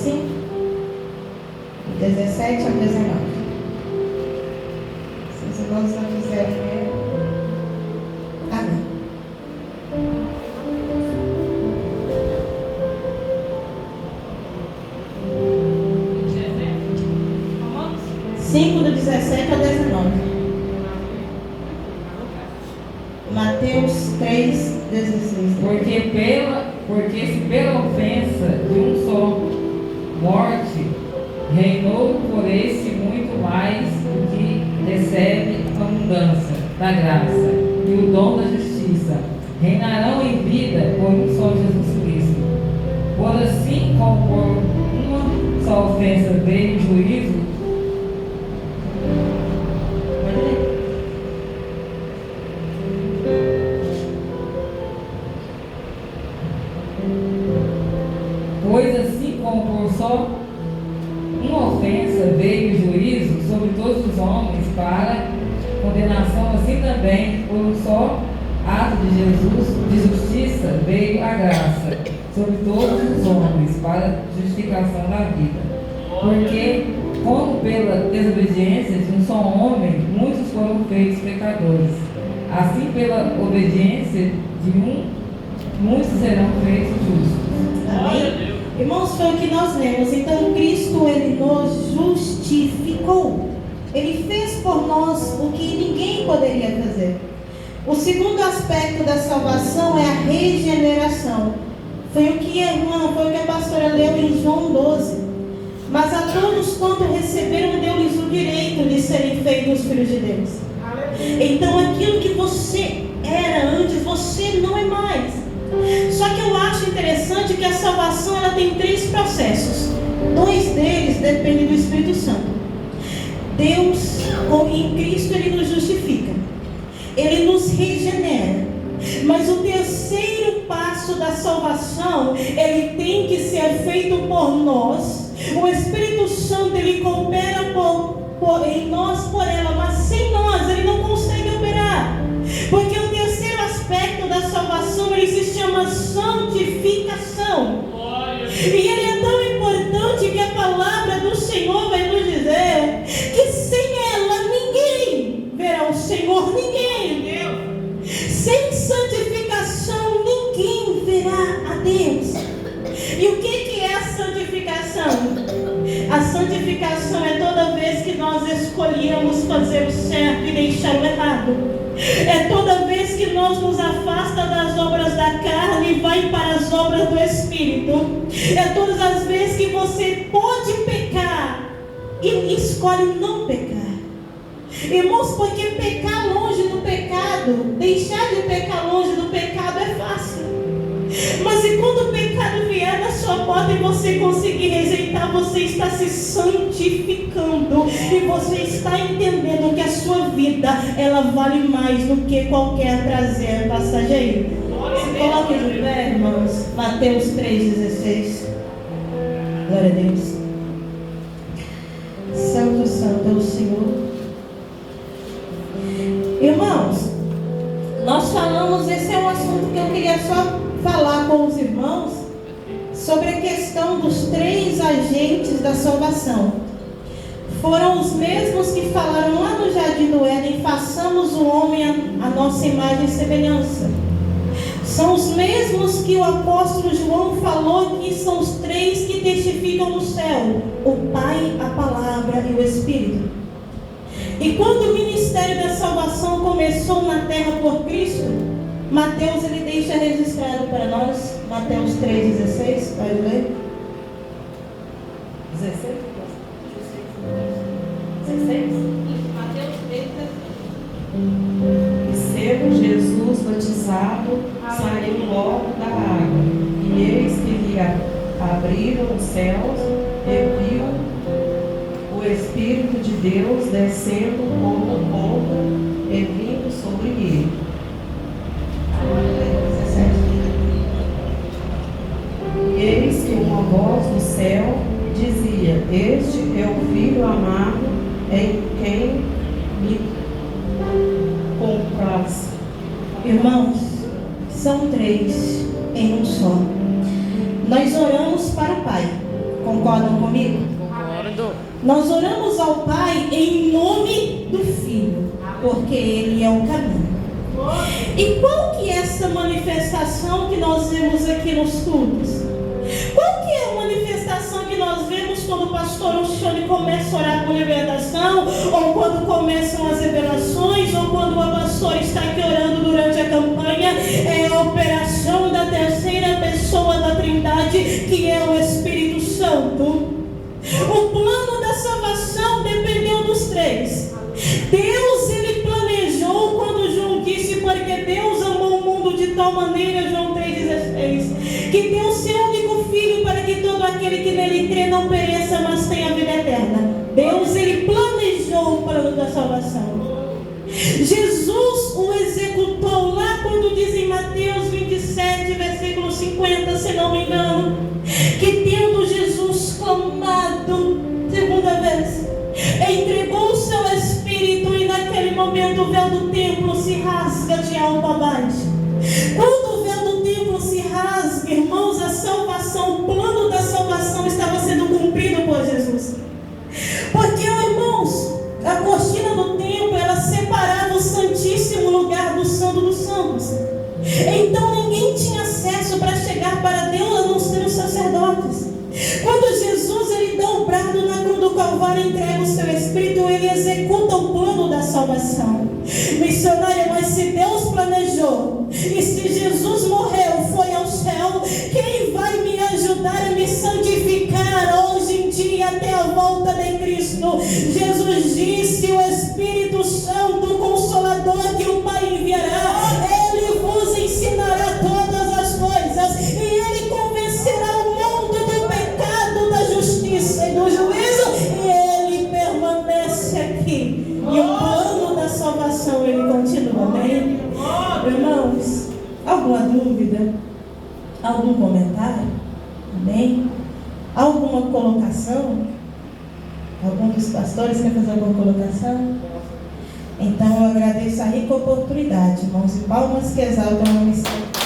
5, 17 a 19. Se os irmãos não quiserem ler. Amém. Do 17 ao 19. Mateus 3, 16. Porque se pela ofensa de um só morte reinou por esse muito mais o que recebe a abundância da graça e o dom da justiça, reinarão em vida por um só Jesus Cristo. Por assim como por uma só ofensa veio o juízo, pois assim como por só uma ofensa veio o juízo sobre todos os homens para condenação, assim também por um só ato de Jesus de justiça veio a graça sobre todos os homens para justificação da vida. Porque como pela desobediência de um só homem muitos foram feitos pecadores, assim pela obediência de um muitos serão feitos justos. Amém? Irmãos, foi o que nós lemos. Então Cristo, Ele nos justificou. Ele fez por nós o que ninguém poderia fazer. O segundo aspecto da salvação é a regeneração. Foi o que a pastora leu em João 12. Mas a todos quanto receberam, deu-lhes o direito de serem feitos filhos de Deus. Então aquilo que você era antes, você não é mais. Só que eu acho interessante que a salvação ela tem 3 processos. 2 deles dependem do Espírito Santo. Deus, em Cristo, Ele nos justifica. Ele nos regenera. Mas o terceiro passo da salvação, ele tem que ser feito por nós. O Espírito Santo, ele coopera em nós por ela, mas sem nós, ele não consegue operar. Porque o terceiro aspecto da salvação, ele se chama santificação. E ele é tão importante que a palavra do Senhor vai nos dizer que sem ela ninguém verá o Senhor, ninguém. Sem santificação ninguém verá a Deus. E o que é a santificação? A santificação é toda vez que nós escolhemos fazer o certo e deixar o errado. É toda vez que nós nos afasta das obras da carne e vai para as obras do Espírito. É todas as vezes que você pode pecar e escolhe não pecar. Irmãos, porque pecar longe do pecado, deixar de pecar longe do pecado é fácil. Mas e quando o pecado vier na sua porta e você conseguir rejeitar, você está se santificando. E você está entendendo que a sua vida, ela vale mais do que qualquer prazer passageiro. Se coloque de pé, irmãos. Mateus 3,16. Glória a Deus. Santo, santo é o Senhor. Irmãos, nós falamos, esse é um assunto que eu queria só falar com os irmãos, sobre a questão dos 3 agentes da salvação. Foram os mesmos que falaram lá no Jardim do Éden: façamos o homem a nossa imagem e semelhança. São os mesmos que o apóstolo João falou que são os 3 que testificam no céu: o Pai, a Palavra e o Espírito. E quando o ministério da salvação começou na terra por Cristo, Mateus ele deixa registrado para nós, Mateus 3,16, pode ler? 16? 16? Mateus 3,16. E sendo Jesus batizado, saiu logo da água, e eis que lhe abriram os céus, e viu o Espírito de Deus descendo como um pombo e vindo sobre ele. E eis que uma voz do céu dizia: este é o Filho amado, em quem me compraz. Irmãos, são 3 em um só. Nós oramos para o Pai. Concordam comigo? Concordo. Nós oramos ao Pai em nome do Filho, porque Ele é o caminho. E qual que é essa manifestação que nós vemos aqui nos cultos? Qual que é a manifestação que nós vemos quando o pastor Oxone começa a orar por libertação, ou quando começam as revelações, ou quando a pastora está aqui orando durante a campanha? É a operação da terceira pessoa da Trindade, que é o Espírito Santo. O plano da salvação dependeu dos três. Deus, Ele planejou quando João disse, porque Deus amou o mundo de tal maneira, João 3,16, que deu o seu único Filho para que todo aquele que nele crê não pereça, mas tenha vida eterna. Deus, Ele planejou o plano da salvação. Jesus o executou lá quando diz em Mateus 27, versículo 50, se não me engano, que tendo Jesus clamado segunda vez, entregou o seu Espírito, e naquele momento o véu do templo se rasga de alto a baixo. Quando o véu do templo se rasga, irmãos, a salvação, o plano da salvação estava sendo cumprido por Jesus. Porque, irmãos, a cortina do templo, ela separava o santíssimo lugar do santo dos santos. Então ninguém tinha acesso para chegar para Deus, a não ser os sacerdotes. Quando Jesus, ele dá um brado na cruz do Calvário, entrega o seu Espírito, ele executa o plano da salvação. Missionária, mas se Deus planejou, e se Jesus morreu, foi ao céu, quem vai me ajudar a me santificar hoje em dia até a volta de Cristo? Jesus disse, o Espírito Santo, o Consolador que o Pai enviará, ele vos ensinará todas as coisas, e ele convencerá o mundo do pecado, da justiça e do juízo, e ele permanece aqui. E o plano da salvação, ele continua, amém? Irmãos, alguma dúvida? Algum comentário? Amém? Alguma colocação? Algum dos pastores quer fazer alguma colocação? Então eu agradeço a rica oportunidade, irmãos, e palmas que exaltam a missão.